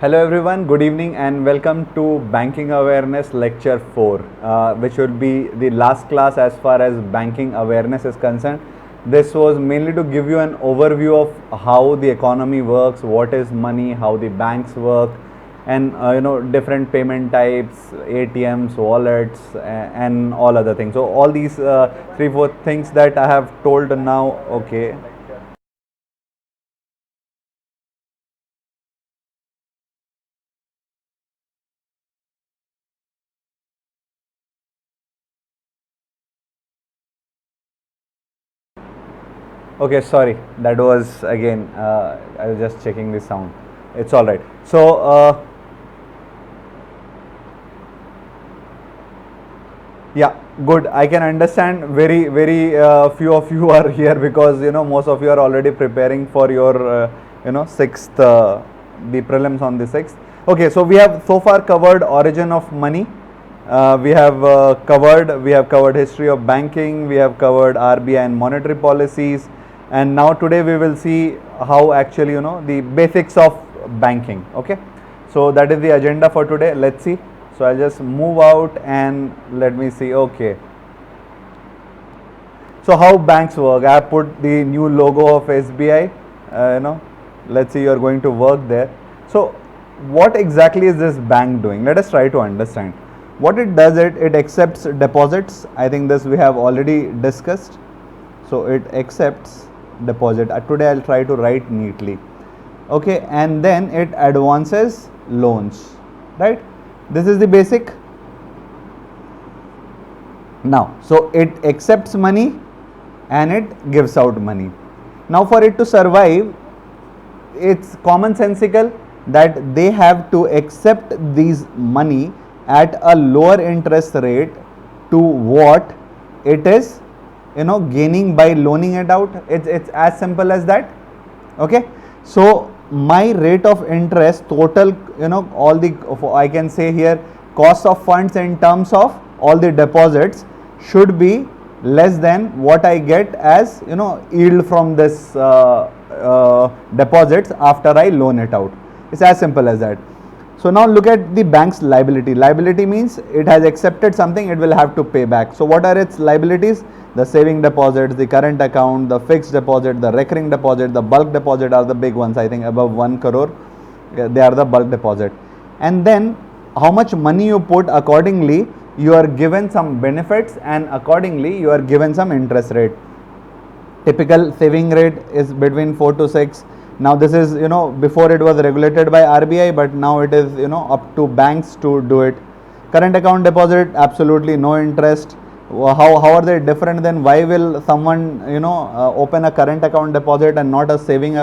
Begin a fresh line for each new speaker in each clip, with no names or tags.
Hello everyone, good evening and welcome to Banking Awareness Lecture 4, which will be the last class as far as banking awareness is concerned. This was mainly to give you an overview of how the economy works, what is money, how the banks work, and different payment types, ATMs, wallets, and all other things. So all these 3-4 things that I have told now. Okay. Okay, sorry. That was again. I was just checking the sound. It's all right. So, yeah, good. I can understand. Very few of you are here because most of you are already preparing for your sixth the prelims on the sixth. Okay, so we have so far covered origin of money. We have covered history of banking. We have covered RBI and monetary policies, and now today we will see how actually the basics of banking. Okay, so that is the agenda for today. Let's see. So I'll just move out and let me see. Okay, so how banks work? I have put the new logo of SBI. Let's see, you're going to work there. So what exactly is this bank doing? Let us try to understand. What it does, it accepts deposits. I think this we have already discussed. So it accepts deposit. Today I'll try to write neatly. Okay, and then it advances loans, right? This is the basic. Now, so it accepts money and it gives out money. Now for it to survive, it's commonsensical that they have to accept these money at a lower interest rate to what it is gaining by loaning it out. It's as simple as that. Okay, so my rate of interest total, all the, I can say here, cost of funds in terms of all the deposits should be less than what I get as yield from this deposits after I loan it out. It's as simple as that. So now look at the bank's liability. Liability means it has accepted something, it will have to pay back. So what are its liabilities? The saving deposits, the current account, the fixed deposit, the recurring deposit, the bulk deposit are the big ones. I think above 1 crore, they are the bulk deposit. And then how much money you put, accordingly you are given some benefits and accordingly you are given some interest rate. Typical saving rate is between 4 to 6. Now this is before it was regulated by RBI, but now it is up to banks to do it. Current account deposit, absolutely no interest. How are they different? Then why will someone open a current account deposit and not a saving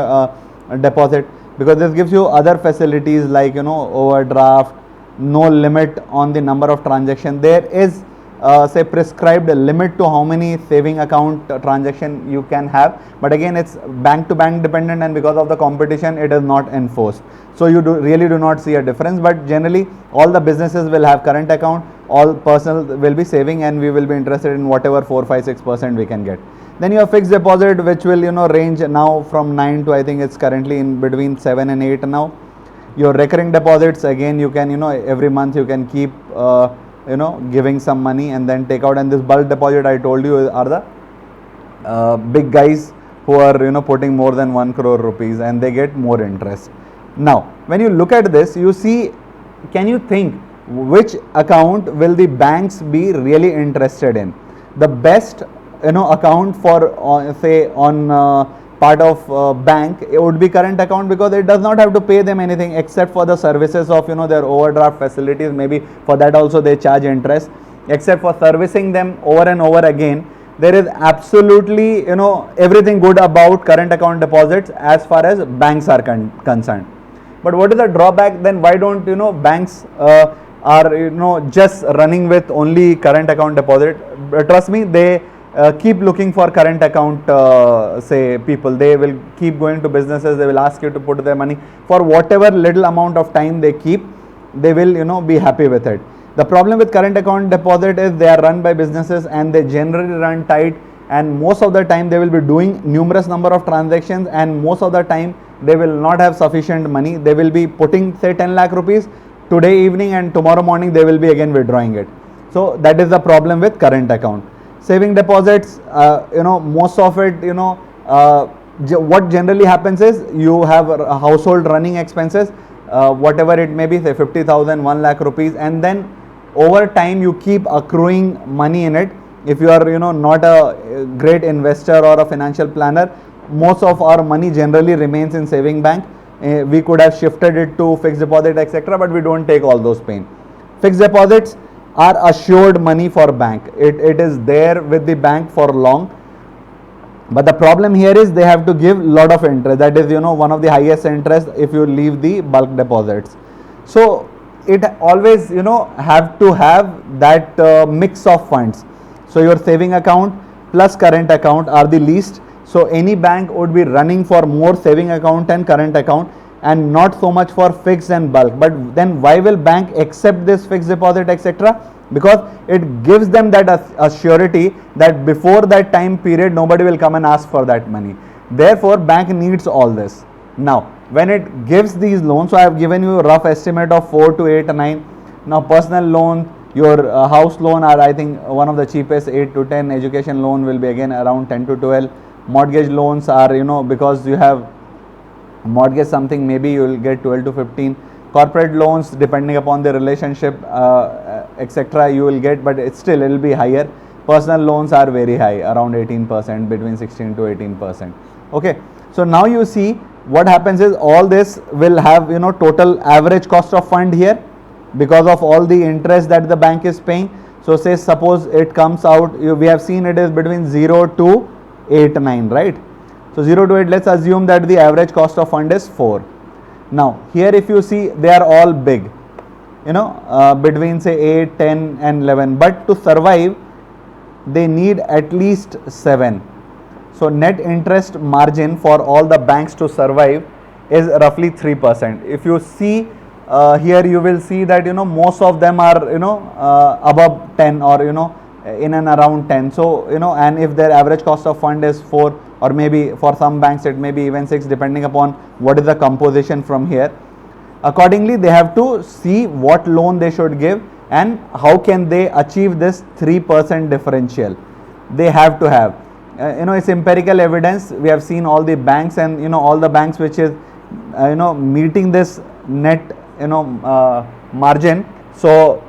deposit? Because this gives you other facilities like overdraft, no limit on the number of transactions. There is say prescribed limit to how many saving account transaction you can have, but again it's bank to bank dependent, and because of the competition it is not enforced. So you really do not see a difference, but generally all the businesses will have current account, all personal will be saving, and we will be interested in whatever 4, 5, 6% we can get. Then you have fixed deposit, which will range now from 9 to, I think it's currently in between 7 and 8 now. Your recurring deposits, again you can every month you can keep giving some money and then take out. And this bulk deposit I told you are the big guys who are putting more than 1 crore rupees and they get more interest. Now when you look at this, you see, can you think which account will the banks be really interested in? The best account for say on part of bank, it would be current account, because it does not have to pay them anything except for the services of their overdraft facilities. Maybe for that also they charge interest. Except for servicing them over and over again, there is absolutely everything good about current account deposits as far as banks are concerned. But what is the drawback? Then why don't banks are just running with only current account deposit? Trust me, they keep looking for current account say people. They will keep going to businesses, they will ask you to put their money for whatever little amount of time they keep. They will be happy with it. The problem with current account deposit is they are run by businesses and they generally run tight, and most of the time they will be doing numerous number of transactions, and most of the time they will not have sufficient money. They will be putting say 10 lakh rupees today evening, and tomorrow morning they will be again withdrawing it. So that is the problem with current account. Saving deposits, most of it, what generally happens is you have household running expenses, whatever it may be, say 50,000, 1 lakh rupees, and then over time you keep accruing money in it. If you are not a great investor or a financial planner, most of our money generally remains in saving bank. We could have shifted it to fixed deposit, etc., but we don't take all those pain. Fixed deposits are assured money for bank. It is there with the bank for long. But the problem here is they have to give lot of interest. That is, one of the highest interest if you leave the bulk deposits. So it always, have to have that mix of funds. So your saving account plus current account are the least. So any bank would be running for more saving account and current account, and not so much for fixed and bulk. But then why will bank accept this fixed deposit, etc.? Because it gives them that assurity that before that time period nobody will come and ask for that money. Therefore bank needs all this. Now when it gives these loans, so I have given you a rough estimate of 4 to 8 or 9. Now personal loan, your house loan are I think one of the cheapest, 8 to 10. Education loan will be again around 10 to 12. Mortgage loans are, because you have mortgage something, maybe you will get 12 to 15. Corporate loans, depending upon the relationship, etc., you will get, but it will be higher. Personal loans are very high, around 18%, between 16 to 18%. Okay, so now you see what happens is all this will have total average cost of fund here because of all the interest that the bank is paying. So say suppose it comes out, we have seen it is between 0 to 8, 9, right? So 0 to 8, let's assume that the average cost of fund is 4. Now here if you see, they are all big, between say 8, 10 and 11, but to survive they need at least 7. So net interest margin for all the banks to survive is roughly 3%. If you see here, you will see that most of them are above 10 or in and around 10. So and if their average cost of fund is 4, or maybe for some banks it may be even 6, depending upon what is the composition from here. Accordingly they have to see what loan they should give and how can they achieve this 3% differential. They have to have it's empirical evidence. We have seen all the banks, and all the banks which is meeting this net margin. So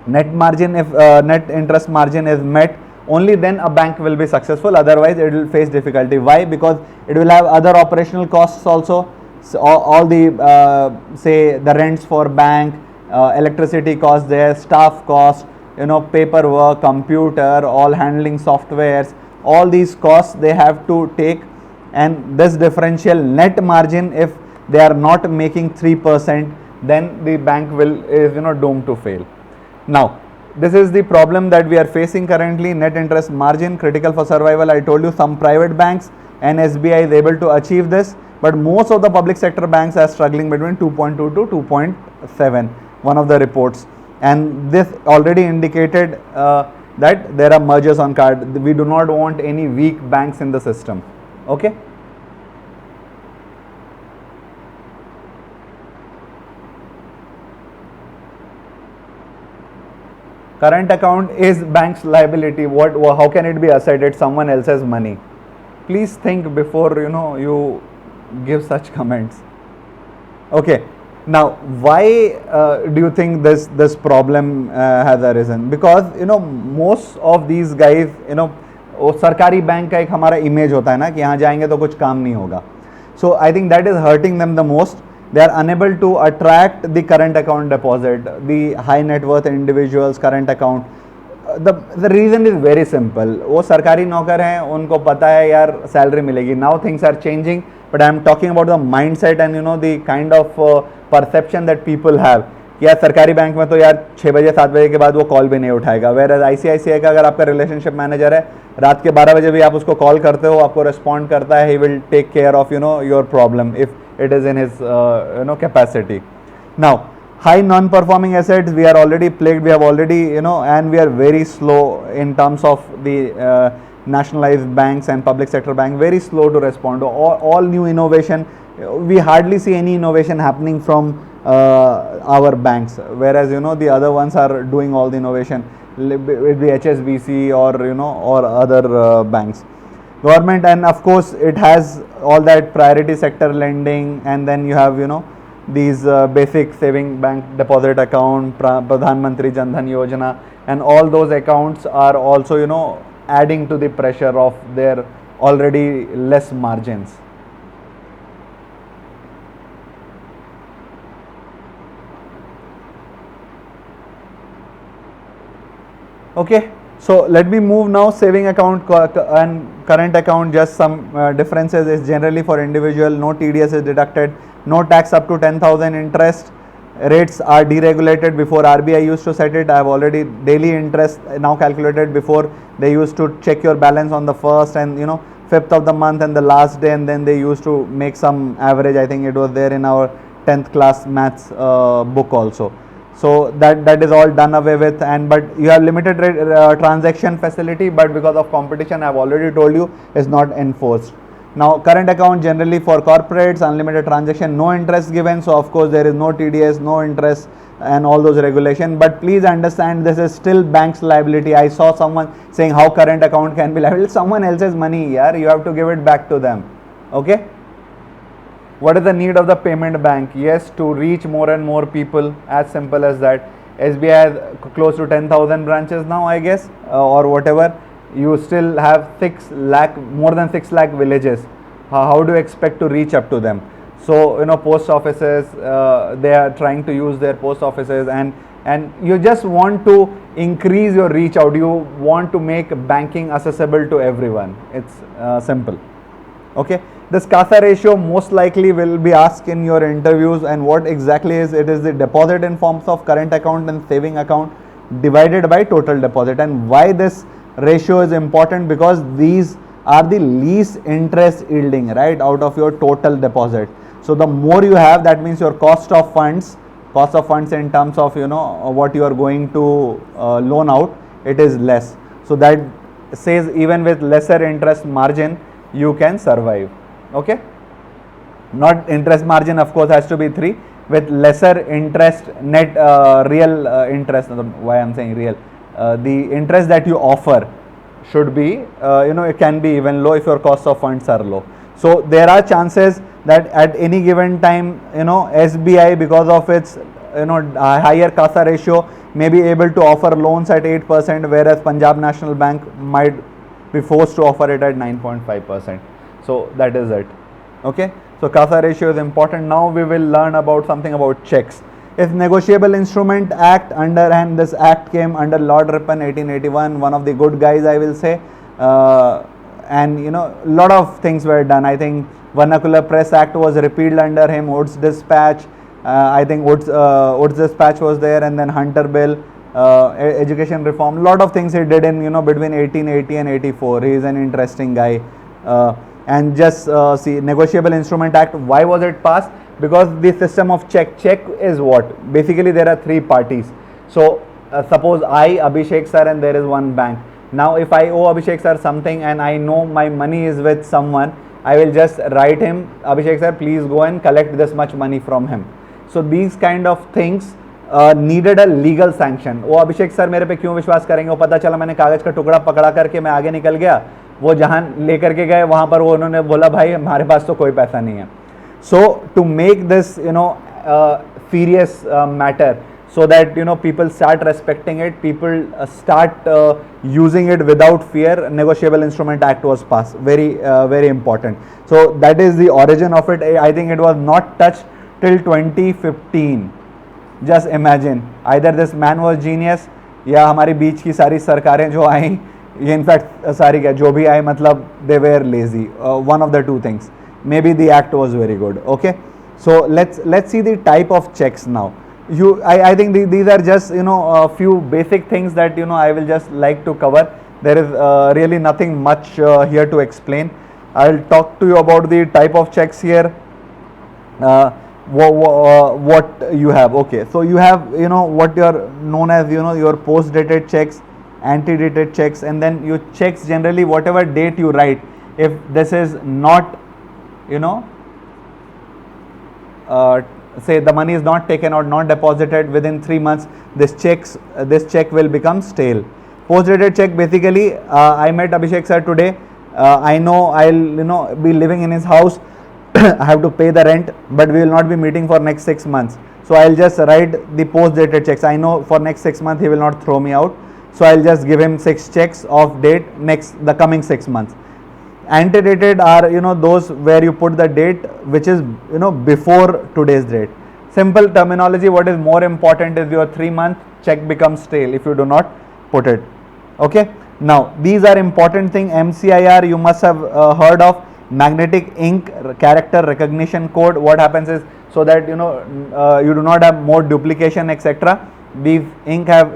net margin, if net interest margin is met, only then a bank will be successful, otherwise it will face difficulty. Why? Because it will have other operational costs also. So all the say the rents for bank, electricity cost there, staff cost, paperwork, computer, all handling softwares, all these costs they have to take, and this differential net margin, if they are not making 3%, then the bank is doomed to fail. Now this is the problem that we are facing currently. Net interest margin critical for survival. I told you some private banks and SBI is able to achieve this, but most of the public sector banks are struggling between 2.2 to 2.7, one of the reports, and this already indicated that there are mergers on card. We do not want any weak banks in the system. Okay. Current account is bank's liability. How can it be asset? It's someone else's money. Please think before you give such comments. Okay. Now why do you think this problem has arisen? Because most of these guys, वो सरकारी bank का एक हमारा image होता है ना कि यहाँ जाएंगे तो कुछ काम नहीं होगा. So I think that is hurting them the most. They are unable to attract the current account deposit, the high net worth individuals current account. The reason is very simple. वो सरकारी नौकर हैं, उनको पता है यार सैलरी मिलेगी. Now things are changing, but I am talking about the mindset and the kind of perception that people have. कि यार सरकारी बैंक में तो यार 6 बजे 7 बजे के बाद वो कॉल भी नहीं उठाएगा. Whereas ICICI का अगर आपका रिलेशनशिप मैनेजर है, रात के 12 बजे भी आप उसको कॉल करते हो, आपको रिस्पॉन्ड करता है, he will take care of your problem if it is in his capacity. Now high non-performing assets, we are already plagued. We have already and we are very slow in terms of the nationalized banks and public sector bank, very slow to respond to all new innovation. We hardly see any innovation happening from our banks, whereas the other ones are doing all the innovation. It be HSBC or or other banks. Government, and of course it has all that priority sector lending, and then you have these basic saving bank deposit account, Pradhan Mantri Jan Dhan Yojana, and all those accounts are also adding to the pressure of their already less margins. Okay, so let me move now. Saving account and current account, just some differences is generally for individual, no TDS is deducted, no tax up to 10,000, interest rates are deregulated. Before RBI used to set it. I have already daily interest now calculated. Before they used to check your balance on the first and 5th of the month and the last day, and then they used to make some average. I think it was there in our 10th class maths book also. So that is all done away with, and but you have limited transaction facility, but because of competition, I have already told you, is not enforced. Now current account generally for corporates, unlimited transaction, no interest given, so of course there is no TDS, no interest and all those regulations. But please understand, this is still bank's liability. I saw someone saying how current account can be liable. It's someone else's money, yeah, you have to give it back to them. Okay. What is the need of the payment bank? Yes, to reach more and more people, as simple as that. SBI has close to 10,000 branches now, I guess, or whatever. You still have 6 lakh, more than 6 lakh villages. How do you expect to reach up to them? So post offices, they are trying to use their post offices, and you just want to increase your reach out. You want to make banking accessible to everyone. It's simple. Okay. This CASA ratio most likely will be asked in your interviews, and what exactly is it? Is the deposit in forms of current account and saving account divided by total deposit. And why this ratio is important? Because these are the least interest yielding, right, out of your total deposit. So the more you have, that means your cost of funds in terms of what you are going to loan out, it is less. So that says even with lesser interest margin you can survive. Okay, not interest margin of course has to be 3, with lesser interest net real interest. Why I'm saying real, the interest that you offer should be it can be even low if your cost of funds are low. So there are chances that at any given time SBI, because of its higher CASA ratio, may be able to offer loans at 8%, whereas Punjab National Bank might be forced to offer it at 9.5%. So that is it. Okay, so CASA ratio is important. Now we will learn about something about checks. If Negotiable Instrument Act under, and this act came under Lord Ripon 1881, one of the good guys, I will say, and lot of things were done. I think Vernacular Press Act was repealed under him. Wood's Dispatch, I think Wood's Dispatch was there, and then Hunter Bill, education reform, lot of things he did in between 1880 and 84. He is an interesting guy. And just see, Negotiable Instrument Act, why was it passed? Because the system of check is what? Basically there are 3 parties. So suppose I, Abhishek sir, and there is one bank. Now if I owe Abhishek sir something and I know my money is with someone, I will just write him, Abhishek sir, please go and collect this much money from him. So these kind of things needed a legal sanction. वो अभिषेक sir मेरे पे क्यों विश्वास करेंगे? वो पता चला मैंने कागज का टुकड़ा पकड़ा करके मैं आगे निकल गया, वो जहां लेकर के गए वहां पर वो उन्होंने बोला भाई हमारे पास तो कोई पैसा नहीं है. So to make this serious matter, so that people start respecting it, people start using it without fear, Negotiable Instrument Act was passed. Very important. So that is the origin of it. I think it was not touched till 2015. Just imagine, either this man was genius या हमारी बीच की सारी सरकारें जो आई, ये in fact सारी क्या जो भी आई, मतलब they were lazy. One of the two things. Maybe the act was very good. Okay, so let's see the type of checks now. I think these are just a few basic things that I will just like to cover. There is really nothing much here to explain. I'll talk to you about the type of checks here. What you have. Okay, so you have what you are known as your post dated checks, antedated checks, and then your checks generally whatever date you write, if this is not say the money is not taken or not deposited within 3 months, this check will become stale. Post dated check, basically I met Abhishek sir today. I know I'll be living in his house. I have to pay the rent, but we will not be meeting for next 6 months. So I'll just write the post dated checks. I know for next 6 months he will not throw me out. So I'll just give him 6 checks of date the coming 6 months. Antedated are those where you put the date which is before today's date. Simple terminology, what is more important is your 3-month check becomes stale if you do not put it. Okay, now these are important thing. MCIR you must have heard of, magnetic ink character recognition code. What happens is, so that you do not have more duplication, etc. These ink have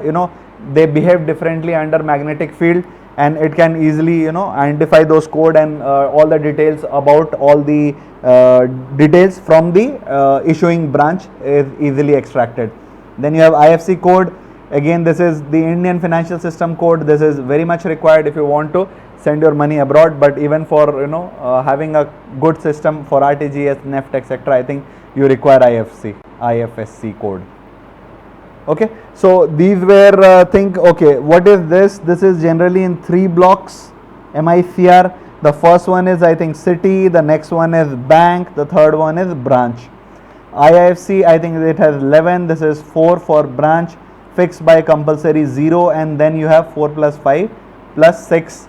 they behave differently under magnetic field, and it can easily identify those code and all the details about all the details from the issuing branch is easily extracted. Then you have IFC code. Again, this is the Indian financial system code. This is very much required if you want to send your money abroad, but even for having a good system for RTGS, NEFT, etc., I think you require IFSC code. Okay, so these were okay, what is this? This is generally in 3 blocks. MICR, the first one is I think city, the next one is bank, the third one is branch. IIFC, I think it has 11. This is 4 for branch, fixed by compulsory 0, and then you have 4 plus 5 plus 6,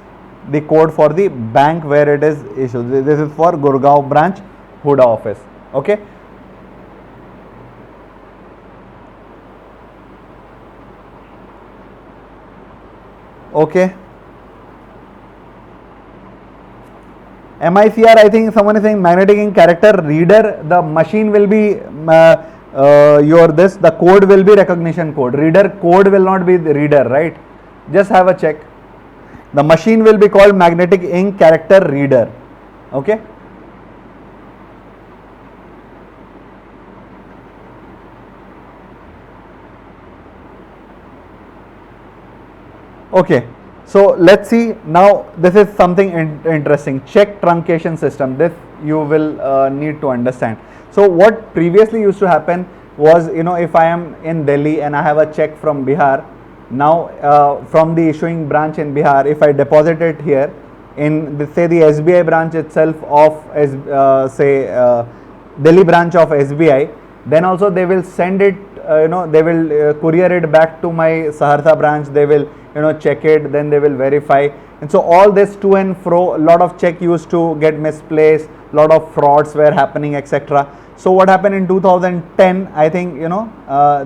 the code for the bank where it is issued. This is for Gurgaon branch, Huda office. Okay. Okay. MICR, I think someone is saying magnetic ink character reader. The machine will be the code will be recognition code. Reader code will not be the reader, right? Just have a check. The machine will be called magnetic ink character reader. Okay. Okay, so let's see now. This is something interesting. Check truncation system. This you will need to understand. So what previously used to happen was, if I am in Delhi and I have a check from Bihar, now from the issuing branch in Bihar, if I deposit it here in say the SBI branch itself of Delhi branch of SBI, then also they will send it, they will courier it back to my Saharsa branch. They will check it, then they will verify, and so all this to and fro, a lot of check used to get misplaced, lot of frauds were happening, etc. So what happened in 2010, I think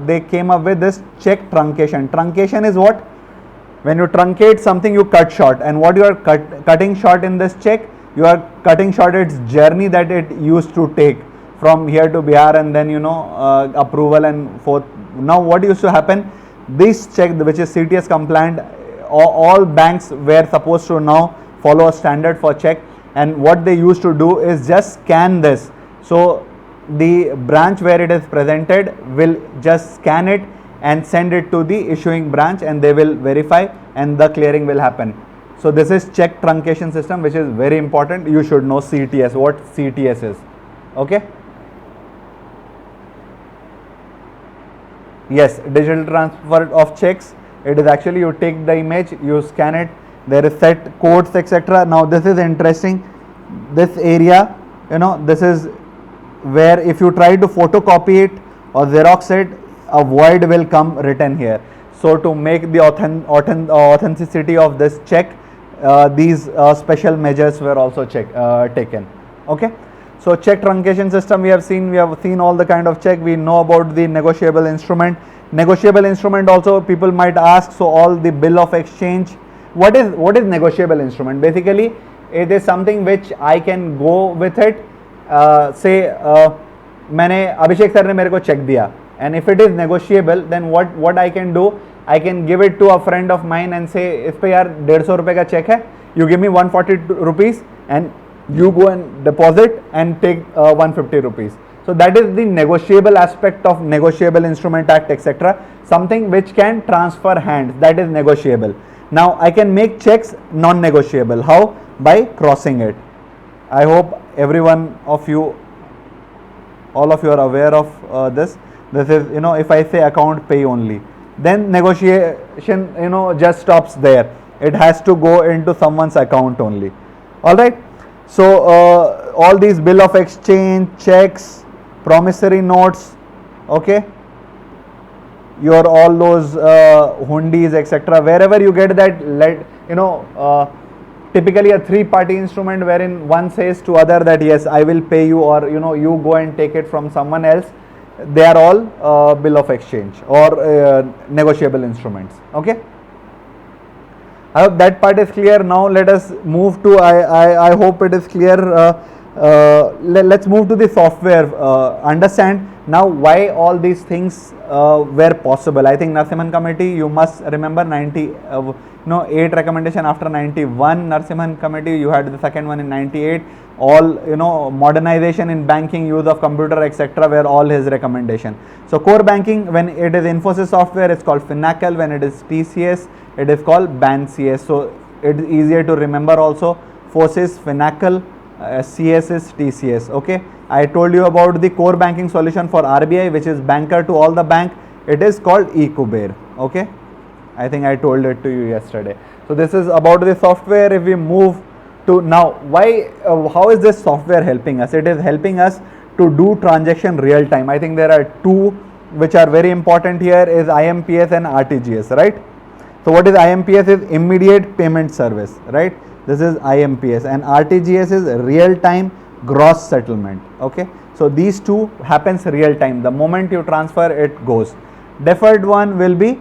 they came up with this check truncation. Truncation is what? When you truncate something, you cut short, and what you are cutting short in this check, you are cutting short its journey that it used to take from here to Bihar, and then approval and forth. Now what used to happen, this check which is CTS compliant, all banks were supposed to now follow a standard for check, and what they used to do is just scan this. So the branch where it is presented will just scan it and send it to the issuing branch, and they will verify, and the clearing will happen. So this is check truncation system, which is very important. You should know CTS, what CTS is. Okay. Yes, digital transfer of checks. It is actually, you take the image, you scan it, there is set codes, etc. Now this is interesting. This area, this is where if you try to photocopy it or Xerox it, a void will come written here. So to make the authenticity of this check, these special measures were also taken. Okay. So check truncation system, we have seen all the kind of check. We know about the negotiable instrument. Negotiable instrument also people might ask, so all the bill of exchange. What is negotiable instrument? Basically, it is something which I can go with it. Say मैंने अभिषेक sir ने मेरे को check दिया, and if it is negotiable, then what I can do, I can give it to a friend of mine and say, इस पे यार 150 रुपए का check है, you give me 140 rupees and you go and deposit and take 150 rupees. So that is the negotiable aspect of Negotiable Instrument Act, etc. Something which can transfer hands, that is negotiable. Now I can make checks non-negotiable. How? By crossing it. I hope every one of you all of you are aware of this. This is, if I say account pay only, then negotiation, just stops there. It has to go into someone's account only. All right. So all these bill of exchange, checks, promissory notes, okay, your all those hundis, etc., wherever you get that, typically a three-party instrument wherein one says to other that yes, I will pay you, or you go and take it from someone else. They are all bill of exchange or negotiable instruments. Okay. I hope that part is clear. Now let us move to, I hope it is clear. Let's move to the software. Understand now why all these things were possible. I think Narasimhan committee, you must remember 8 recommendation after 91 Narasimhan committee. You had the second one in 98. All modernization in banking, use of computer, etc. were all his recommendation. So core banking, when it is Infosys software, it's called Finacle. When it is TCS, it is called BANCS. So it is easier to remember also. Infosys, Finacle, CS is TCS. Okay. I told you about the core banking solution for RBI, which is banker to all the bank. It is called eKuber. Okay. I think I told it to you yesterday. So this is about the software. If we move to now, why, how is this software helping us? It is helping us to do transaction real time. I think there are two which are very important here, is IMPS and RTGS, right? So what is IMPS? Is immediate payment service, right? This is IMPS, and RTGS is real time gross settlement. Okay. So these two happens real time. The moment you transfer, it goes. Deferred one will be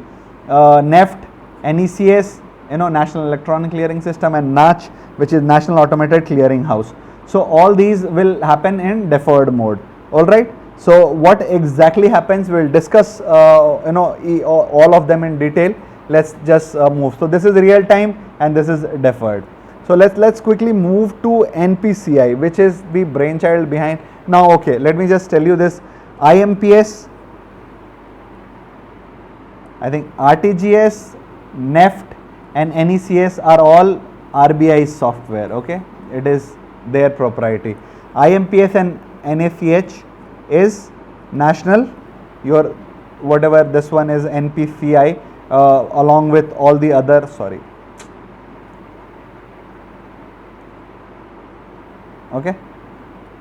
NEFT, NECS, National Electronic Clearing System, and NACH, which is National Automated Clearing House. So all these will happen in deferred mode. All right. So what exactly happens, we'll discuss all of them in detail. Let's just move. So this is real time and this is deferred. So let's quickly move to NPCI, which is the brainchild behind. Now, okay, let me just tell you this. IMPS, I think RTGS, NEFT, and NECS are all RBI software. Okay, it is their propriety. IMPS and NACH is national. Your whatever this one is NPCI, along with all the other. Sorry. Okay,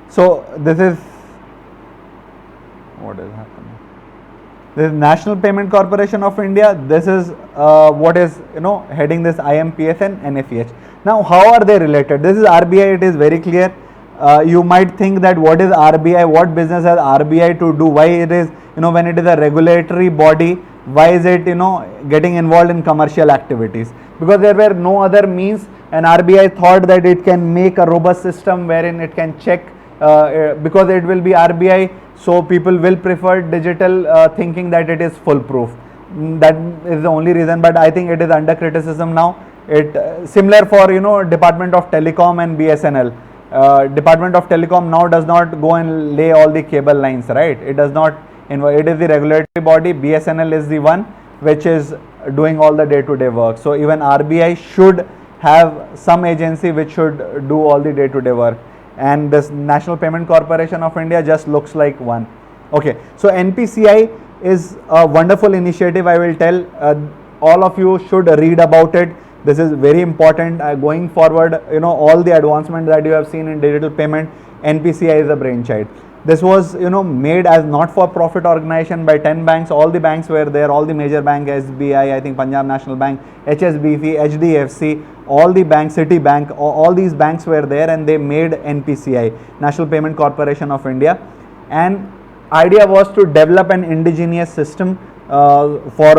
so this is what is happening. This is National Payment Corporation of India. This is what is heading this IMPS and NACH. Now, how are they related? This is RBI. It is very clear. You might think that what is RBI? What business has RBI to do? Why it is when it is a regulatory body? Why is it getting involved in commercial activities? Because there were no other means, and RBI thought that it can make a robust system wherein it can check, because it will be RBI, so people will prefer digital, thinking that it is foolproof. That is the only reason, but I think it is under criticism now. It similar for Department of Telecom and BSNL. Department of Telecom now does not go and lay all the cable lines, right? It does not. It is the regulatory body. BSNL is the one which is doing all the day-to-day work. So even RBI should have some agency which should do all the day-to-day work, and this National Payment Corporation of India just looks like one. Okay, so NPCI is a wonderful initiative. I will tell all of you should read about it. This is very important going forward. All the advancement that you have seen in digital payment, NPCI is a brainchild. This was made as not-for-profit organization by 10 banks. All the banks were there, all the major banks, SBI, I think Punjab National Bank, HSBC, HDFC, all the banks, Citibank, all these banks were there, and they made NPCI, National Payment Corporation of India. And idea was to develop an indigenous system for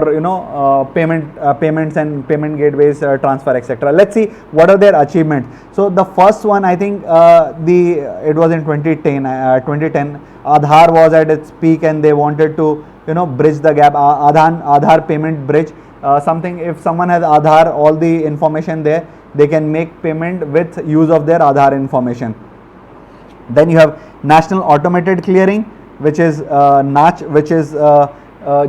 payments and payment gateways, transfer, etc. Let's see what are their achievements. So the first one, I think it was in 2010. Aadhaar was at its peak, and they wanted to bridge the gap. Aadhaar payment bridge. Something, if someone has Aadhaar, all the information there, they can make payment with use of their Aadhaar information. Then you have National Automated Clearing, which is NACH, which is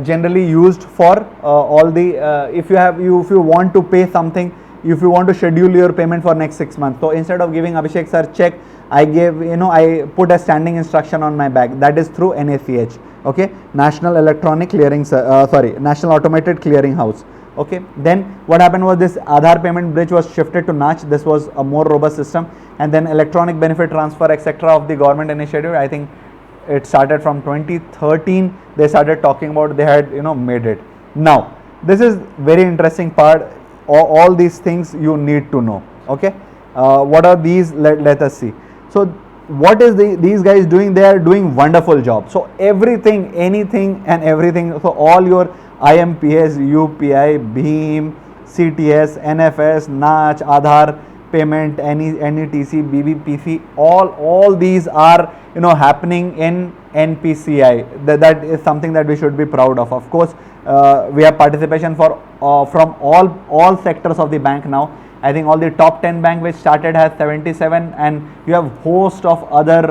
generally used for all the if you want to pay something, if you want to schedule your payment for next 6 months. So instead of giving Abhishek sir check, I gave, I put a standing instruction on my bag, that is through NACH. Okay, National Electronic Clearing, National Automated Clearing House. Okay, then what happened was this Aadhaar payment bridge was shifted to NACH. This was a more robust system, and then electronic benefit transfer, etc. of the government initiative. I think it started from 2013. They started talking about, they had made it. Now this is very interesting part. All these things you need to know. Okay, what are these? Let us see. So what is these guys doing? They are doing wonderful job. So everything, anything and everything. So all your IMPS, UPI, BHIM, CTS, NFS, NACH, Aadhaar payment, NETC, BBPC, all these are happening in NPCI. That is something that we should be proud of. Of course, we have participation from all sectors of the bank now. I think all the top 10 bank which started has 77, and you have host of other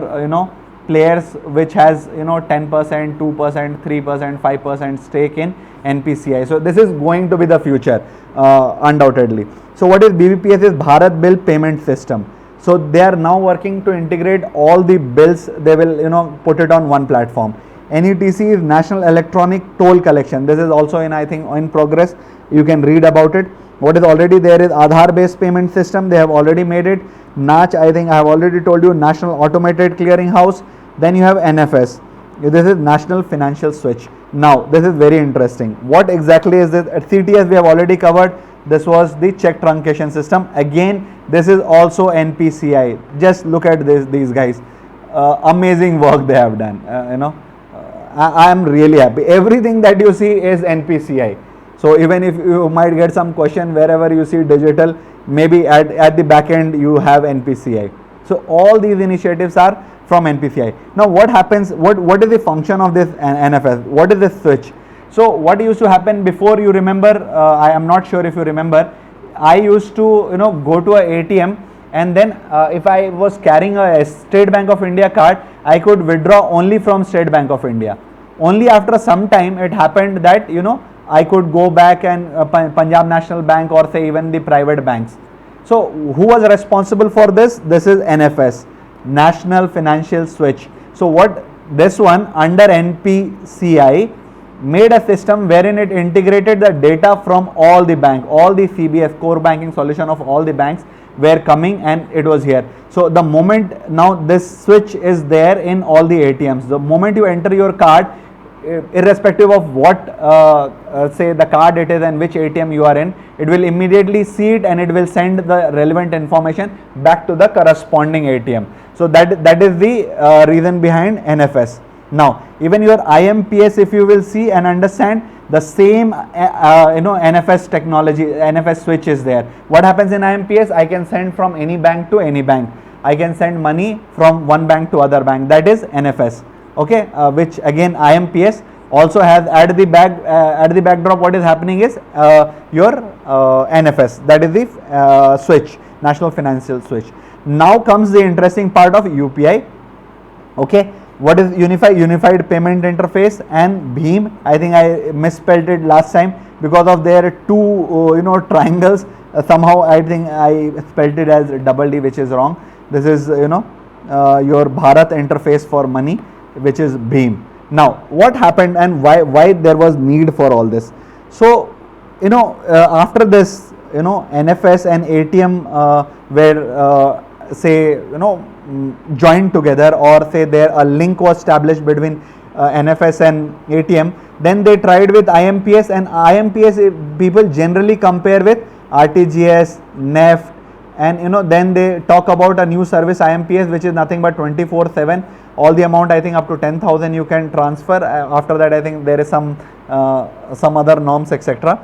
players which has 10%, 2%, 3%, 5% stake in NPCI. So this is going to be the future, undoubtedly. So what is BBPS? Is Bharat Bill Payment System. So they are now working to integrate all the bills. They will put it on one platform. NETC is National Electronic Toll Collection. This is also in progress. You can read about it. What is already there is Aadhaar based payment system. They have already made it. NACH, I think I have already told you, National Automated Clearing House. Then you have NFS. This is National Financial Switch. Now this is very interesting. What exactly is this? At CTS we have already covered. This was the check truncation system. Again, this is also NPCI. Just look at these guys. Amazing work they have done. I am really happy. Everything that you see is NPCI. So even if you might get some question wherever you see digital, maybe at the back end you have NPCI. So all these initiatives are from NPCI. Now what happens, what is the function of this NFS? What is this switch? So what used to happen before, you remember, I am not sure if you remember, I used to go to a ATM, and then if I was carrying a State Bank of India card, I could withdraw only from State Bank of India. Only after some time it happened that I could go back and Punjab National Bank, or say even the private banks. So who was responsible for this? This is NFS, National Financial Switch. So what this one under NPCI made a system wherein it integrated the data from all the bank, all the CBS, core banking solution of all the banks were coming, and it was here. So the moment now this switch is there in all the ATMs, the moment you enter your card, irrespective of what say the card it is and which ATM you are in, it will immediately see it and it will send the relevant information back to the corresponding ATM. So that is the reason behind NFS. Now even your IMPS, if you will see and understand, the same NFS technology, NFS switch is there. What happens in IMPS? I can send from any bank to any bank. I can send money from one bank to other bank. That is NFS. Okay, which again IMPS also has at the backdrop. What is happening is your NFS, that is the switch, National Financial Switch. Now comes the interesting part of UPI. Okay, what is Unified Payment Interface, and BHIM? I think I misspelled it last time because of their two triangles. Somehow I think I spelled it as double D, which is wrong. This is your Bharat interface for money, which is BHIM. Now what happened and why there was need for all this? So after this NFS and ATM were say joined together, or say there a link was established between NFS and ATM, then they tried with IMPS, and IMPS people generally compare with RTGS, NEFT, and then they talk about a new service IMPS, which is nothing but 24/7. All the amount, I think up to 10,000 you can transfer. After that I think there is some other norms, etc.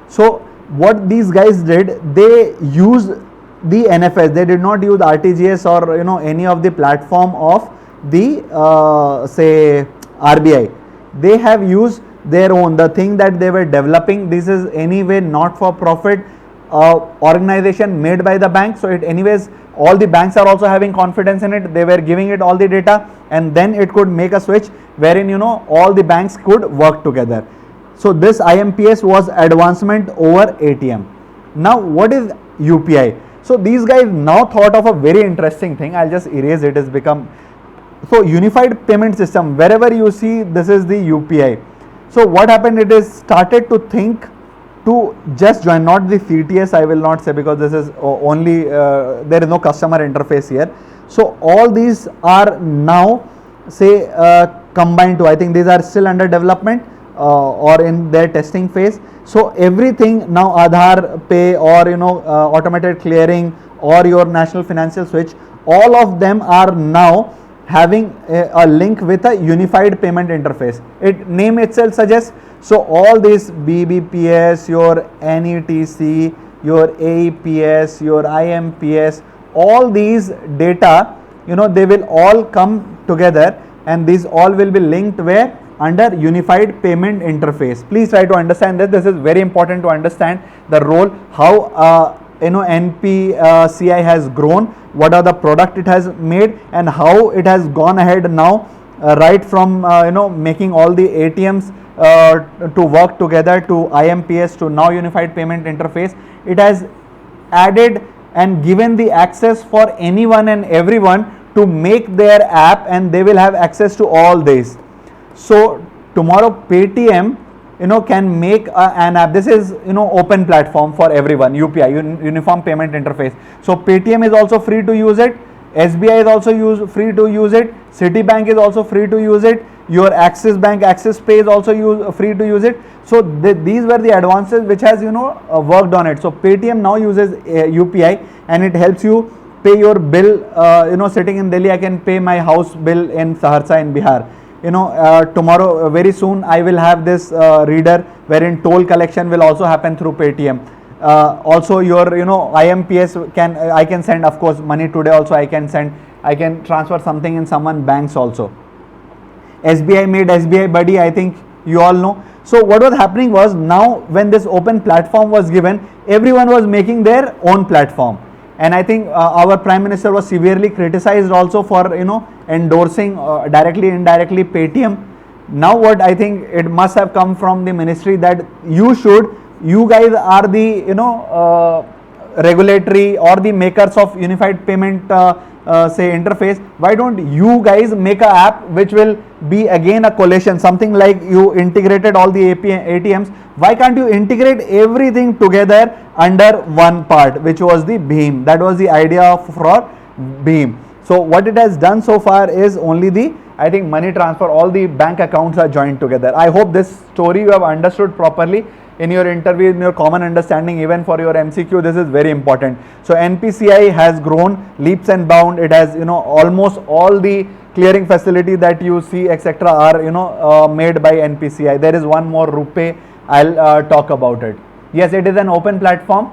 So what these guys did, they used the NFS. They did not use RTGS or any of the platform of the say RBI. They have used their own, the thing that they were developing. This is anyway not for profit organization made by the bank. So it anyways, all the banks are also having confidence in it. They were giving it all the data, and then it could make a switch wherein all the banks could work together. So this IMPS was advancement over ATM. Now what is UPI? So these guys now thought of a very interesting thing. I'll just erase it. It's become, so unified payment system, wherever you see this is the UPI. So what happened, it is started to think to just join, not the CTS, I will not say, because this is only, there is no customer interface here. So all these are now say combined to, I think these are still under development or in their testing phase. So everything now, Aadhaar Pay or automated clearing or your national financial switch, all of them are now having a link with a unified payment interface. It name itself suggests. So all these BBPS, your NETC, your AEPS, your IMPS, all these data, they will all come together, and these all will be linked where? Under unified payment interface. Please try to understand this. This is very important to understand the role, how NPCI has grown, what are the product it has made, and how it has gone ahead now, right from making all the ATMs to work together, to IMPS, to now unified payment interface. It has added and given the access for anyone and everyone to make their app, and they will have access to all this. So tomorrow Paytm can make an app. This is open platform for everyone, UPI, uniform payment interface. So Paytm is also free to use it, SBI is also free to use it, Citibank is also free to use it, your Axis Bank, Axis Pay is also free to use it. So these were the advances which has worked on it. So Paytm now uses UPI, and it helps you pay your bill. Sitting in Delhi, I can pay my house bill in Saharsa in Bihar. Tomorrow, very soon, I will have this reader wherein toll collection will also happen through Paytm. Also your IMPS I can send, of course, money today also. I can transfer something in someone banks also. SBI made SBI Buddy, I think you all know. So what was happening was, now when this open platform was given, everyone was making their own platform. And I think our Prime Minister was severely criticized also for endorsing directly, indirectly Paytm. Now what I think, it must have come from the ministry that you guys are the regulatory or the makers of unified payment interface. Why don't you guys make a app which will be again a collation, something like you integrated all the ATMs. Why can't you integrate everything together under one part, which was the Bhim? That was the idea for Bhim. So what it has done so far is only the, I think, money transfer. All the bank accounts are joined together. I hope this story you have understood properly in your interview, in your common understanding, even for your MCQ. This is very important. So NPCI has grown leaps and bounds. It has almost all the clearing facility that you see, etc., are made by NPCI. There is one more, RuPay. I'll talk about it. Yes, it is an open platform.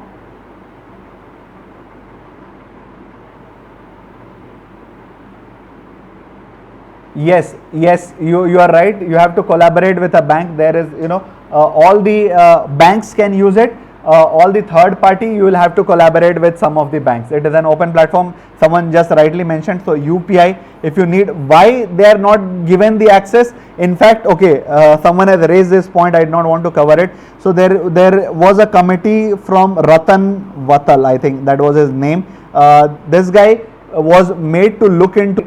Yes, you are right. You have to collaborate with a bank. There is all the banks can use it. All the third party, you will have to collaborate with some of the banks. It is an open platform. Someone just rightly mentioned. So UPI, if you need, why they are not given the access? In fact, okay, someone has raised this point. I did not want to cover it. So there was a committee from Ratan Vatal, I think that was his name. This guy was made to look into.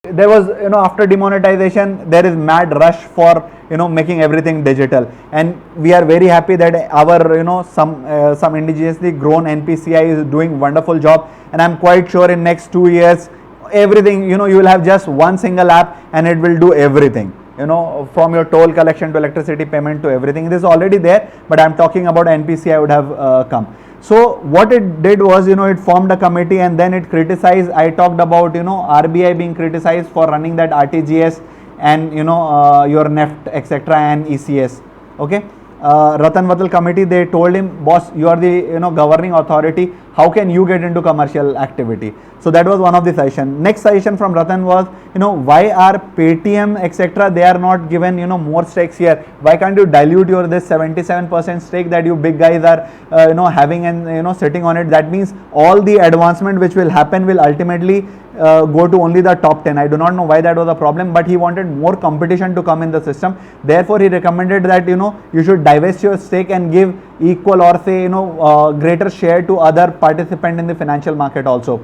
There was, after demonetization, there is mad rush for making everything digital, and we are very happy that our some indigenously grown NPCI is doing wonderful job, and I'm quite sure in next 2 years everything you will have just one single app and it will do everything, from your toll collection to electricity payment to everything. It is already there, but I'm talking about NPCI would have come. So what it did was, it formed a committee, and then it criticized. I talked about, RBI being criticized for running that RTGS and, your NEFT, etc., and ECS. Okay. Ratan Vatal committee, they told him, boss, you are the, governing authority. How can you get into commercial activity? So that was one of the suggestion. Next suggestion from Ratan was, why are Paytm, etc., they are not given, more stakes here? Why can't you dilute your this 77% stake that you big guys are, having and, sitting on it? That means all the advancement which will happen will ultimately, go to only the top 10. I do not know why that was a problem, but he wanted more competition to come in the system. Therefore, he recommended that you should divest your stake and give equal or say greater share to other participant in the financial market also.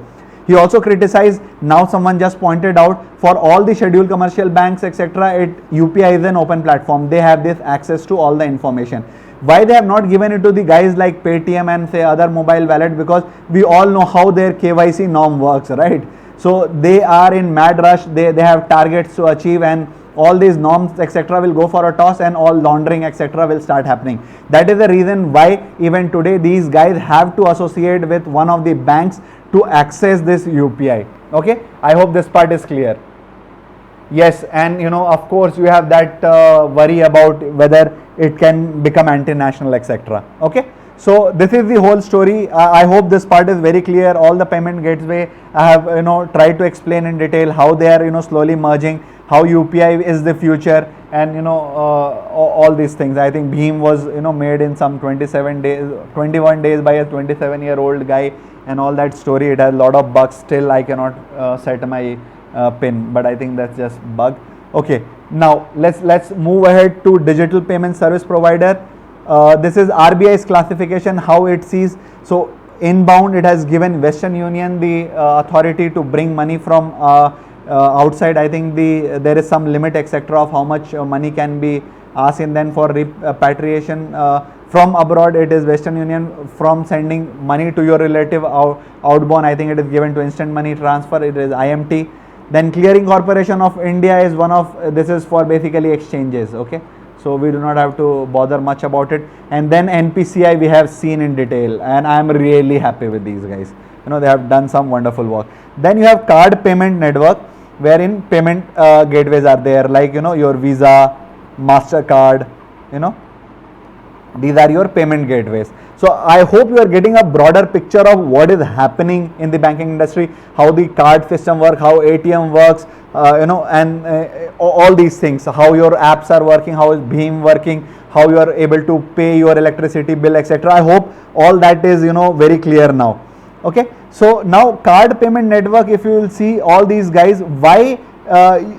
He also criticized, now someone just pointed out, for all the scheduled commercial banks etc., UPI is an open platform. They have this access to all the information. Why they have not given it to the guys like Paytm and say other mobile wallet? Because we all know how their KYC norm works, right? So they are in mad rush, they have targets to achieve, and all these norms etc. will go for a toss, and all laundering etc. will start happening. That is the reason why even today these guys have to associate with one of the banks to access this UPI. Okay, I hope this part is clear. Yes, and of course you have that worry about whether it can become anti-national etc. Okay, so this is the whole story. I hope this part is very clear. All the payment gateway I have tried to explain in detail how they are slowly merging, how UPI is the future, and all these things. I think Bheem was made in some 21 days by a 27-year-old guy, and all that story. It has a lot of bugs. Still I cannot set my pin, but I think that's just bug. Okay, now let's move ahead to digital payment service provider. This is RBI's classification, how it sees. So inbound, it has given Western Union the authority to bring money from outside. I think there is some limit etc. of how much money can be asked, and then for repatriation from abroad, it is Western Union. From sending money to your relative outbound, I think it is given to instant money transfer, it is IMT. Then Clearing Corporation of India is one of, this is for basically exchanges. Okay, so we do not have to bother much about it. And then NPCI we have seen in detail, and I am really happy with these guys. They have done some wonderful work. Then you have card payment network, wherein payment gateways are there, like your Visa, MasterCard, these are your payment gateways. So I hope you are getting a broader picture of what is happening in the banking industry, how the card system works, how ATM works, and all these things, how your apps are working, how is Bheem working, how you are able to pay your electricity bill etc. I hope all that is very clear now. Okay, so now card payment network, if you will see all these guys, why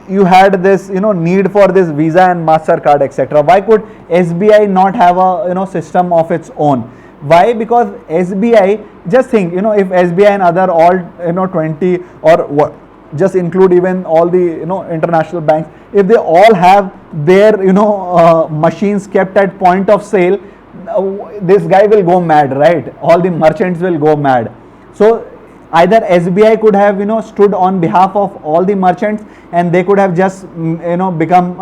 you had this need for this Visa and MasterCard etc. Why could SBI not have a system of its own? Why? Because SBI, just think, if SBI and other all 20 or what, just include even all the international banks, if they all have their machines kept at point of sale, this guy will go mad, right? All the merchants will go mad. So either SBI could have stood on behalf of all the merchants, and they could have just become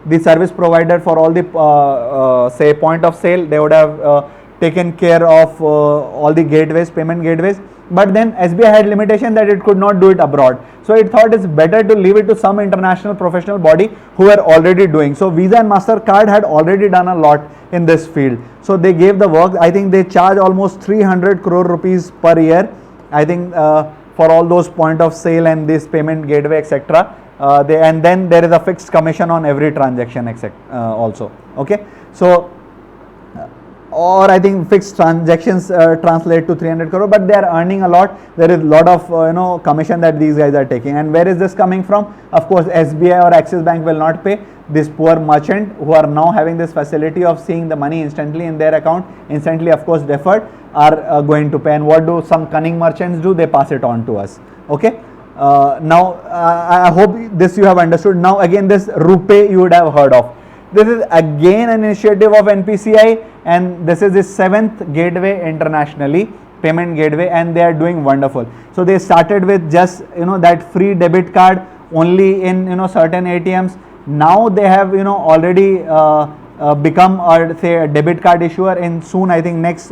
the service provider for all the say point of sale. They would have taken care of all the gateways, payment gateways. But then SBI had limitation that it could not do it abroad. So it thought it's better to leave it to some international professional body who are already doing. So Visa and MasterCard had already done a lot in this field. So they gave the work. I think they charge almost 300 crore rupees per year. I think for all those point of sale and this payment gateway etc. And then there is a fixed commission on every transaction etc. Also. Okay. So or I think fixed transactions translate to 300 crore, but they are earning a lot. There is a lot of commission that these guys are taking. And where is this coming from? Of course SBI or Axis Bank will not pay. This poor merchant who are now having this facility of seeing the money instantly in their account, instantly of course deferred, are going to pay. And what do some cunning merchants do? They pass it on to us. Okay. Now I hope this you have understood. Now again, this RuPay you would have heard of. This is again an initiative of NPCI, and this is the 7th gateway internationally, payment gateway, and they are doing wonderful. So they started with just that free debit card only in certain ATMs. Now they have already become say a debit card issuer. In soon, I think next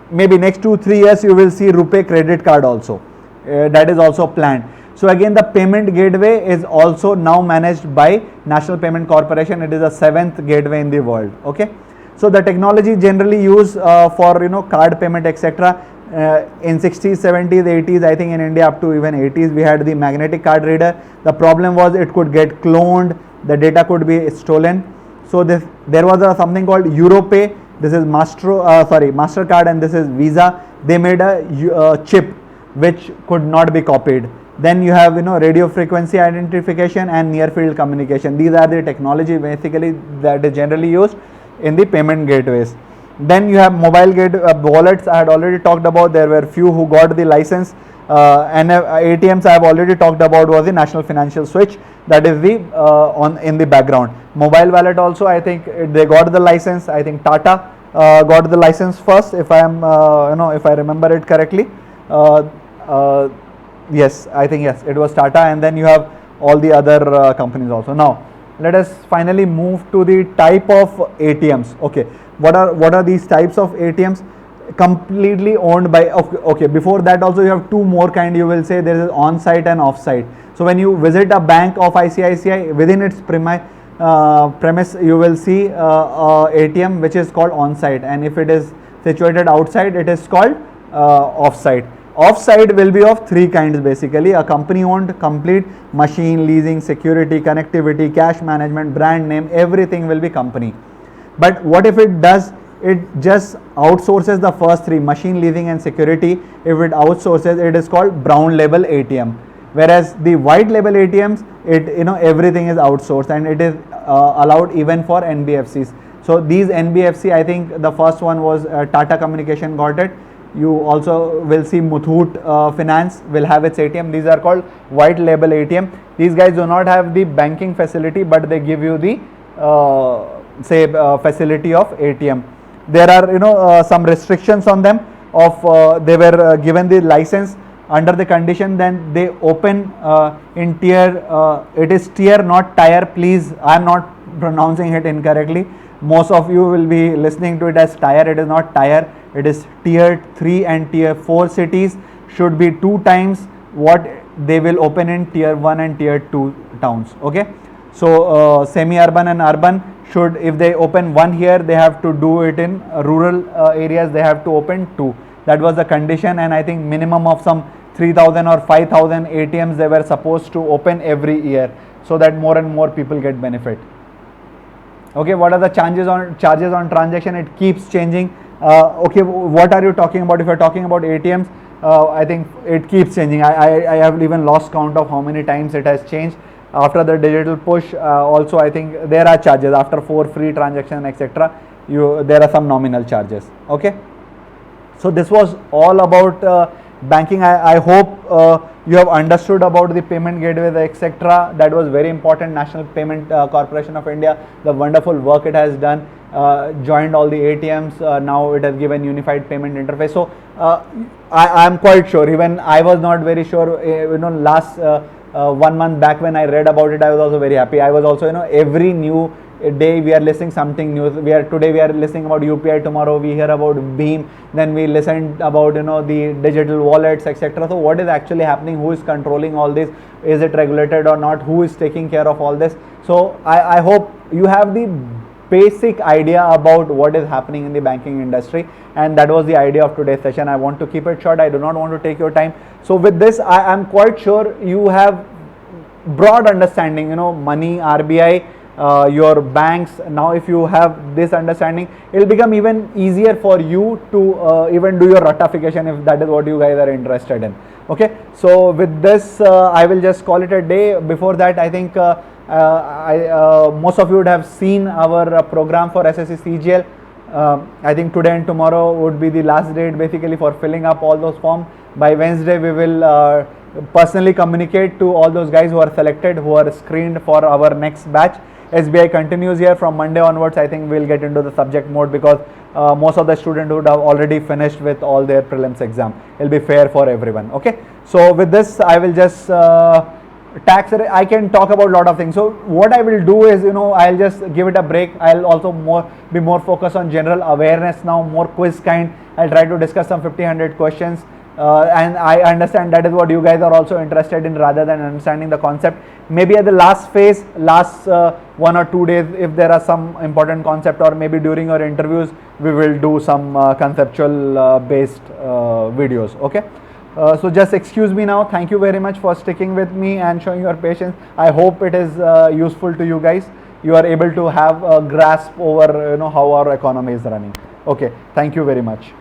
maybe next 2-3 years you will see RuPay credit card also. That is also planned. So again, the payment gateway is also now managed by National Payment Corporation. It is the 7th gateway in the world. Okay. So the technology generally used for card payment etc. In 60s, 70s, 80s, I think in India up to even 80s, we had the magnetic card reader. The problem was it could get cloned, the data could be stolen. So there was something called EuroPay. This is MasterCard and this is Visa. They made a chip which could not be copied. Then you have radio frequency identification and near field communication. These are the technology basically that is generally used in the payment gateways. Then you have mobile wallets. I had already talked about. There were few who got the license, and ATMs I have already talked about was the National Financial Switch, that is the in the background. Mobile wallet also, I think they got the license. I think Tata got the license first, if I am if I remember it correctly. Yes, I think yes, it was Tata, and then you have all the other companies also. Now let us finally move to the type of ATMs. Okay, what are these types of ATMs? Completely owned by, okay, before that also you have two more kind. You will say there is on-site and off-site. So when you visit a bank of ICICI, within its premise you will see ATM which is called on-site, and if it is situated outside it is called off-site. Off-site will be of three kinds basically: a company owned, complete, machine, leasing, security, connectivity, cash management, brand name, everything will be company. But what if it does, it just outsources the first three, machine, leasing and security. If it outsources, it is called brown label ATM. Whereas the white label ATMs, it everything is outsourced, and it is allowed even for NBFCs. So these NBFC, I think the first one was Tata Communication got it. You also will see Muthoot Finance will have its ATM. These are called white label ATM. These guys do not have the banking facility, but they give you the facility of ATM. There are some restrictions on them of they were given the license under the condition, then they open in tier, it is tier not tire, please, I am not pronouncing it incorrectly. Most of you will be listening to it as tire. It is not tire, it is tier 3 and tier 4 cities should be 2 times what they will open in tier 1 and tier 2 towns. Okay, so semi-urban and urban should, if they open 1 here, they have to do it in rural areas, they have to open 2. That was the condition, and I think minimum of some 3,000 or 5,000 ATMs they were supposed to open every year, so that more and more people get benefit. Okay, what are the charges on transaction? It keeps changing. Okay, what are you talking about? If you are talking about ATMs, I think it keeps changing. I have even lost count of how many times it has changed. After the digital push, also I think there are charges after 4 free transactions, etc. There are some nominal charges. Okay, so this was all about banking. I hope you have understood about the payment gateways, etc. That was very important. National Payment Corporation of India, the wonderful work it has done, joined all the ATMs. Now it has given unified payment interface. So I am quite sure. Even I was not very sure. Last 1 month back when I read about it, I was also very happy. I was also every new day we are listening something new. Today we are listening about UPI, tomorrow we hear about Beam, then we listen about the digital wallets, etc. So what is actually happening? Who is controlling all this? Is it regulated or not? Who is taking care of all this? So I hope you have the basic idea about what is happening in the banking industry, and that was the idea of today's session. I want to keep it short. I do not want to take your time. So with this, I am quite sure you have broad understanding, money, RBI, your banks. Now if you have this understanding, it will become even easier for you to even do your ratification, if that is what you guys are interested in. Okay, so with this I will just call it a day. Before that, I think most of you would have seen our program for SSC CGL. I think today and tomorrow would be the last date basically for filling up all those forms. By Wednesday we will personally communicate to all those guys who are selected, who are screened for our next batch. SBI continues here from Monday onwards. I think we'll get into the subject mode, because most of the students would have already finished with all their prelims exam. It'll be fair for everyone. Okay, so with this I will just I can talk about a lot of things. So what I will do is, I'll just give it a break. I'll also be more focused on general awareness now, more quiz kind. I'll try to discuss some 50-100 questions. And I understand that is what you guys are also interested in, rather than understanding the concept. Maybe at the last phase, last 1 or 2 days, if there are some important concept, or maybe during your interviews, we will do some conceptual based videos. Okay, so just excuse me now. Thank you very much for sticking with me and showing your patience. I hope it is useful to you guys. You are able to have a grasp over how our economy is running. Okay, thank you very much.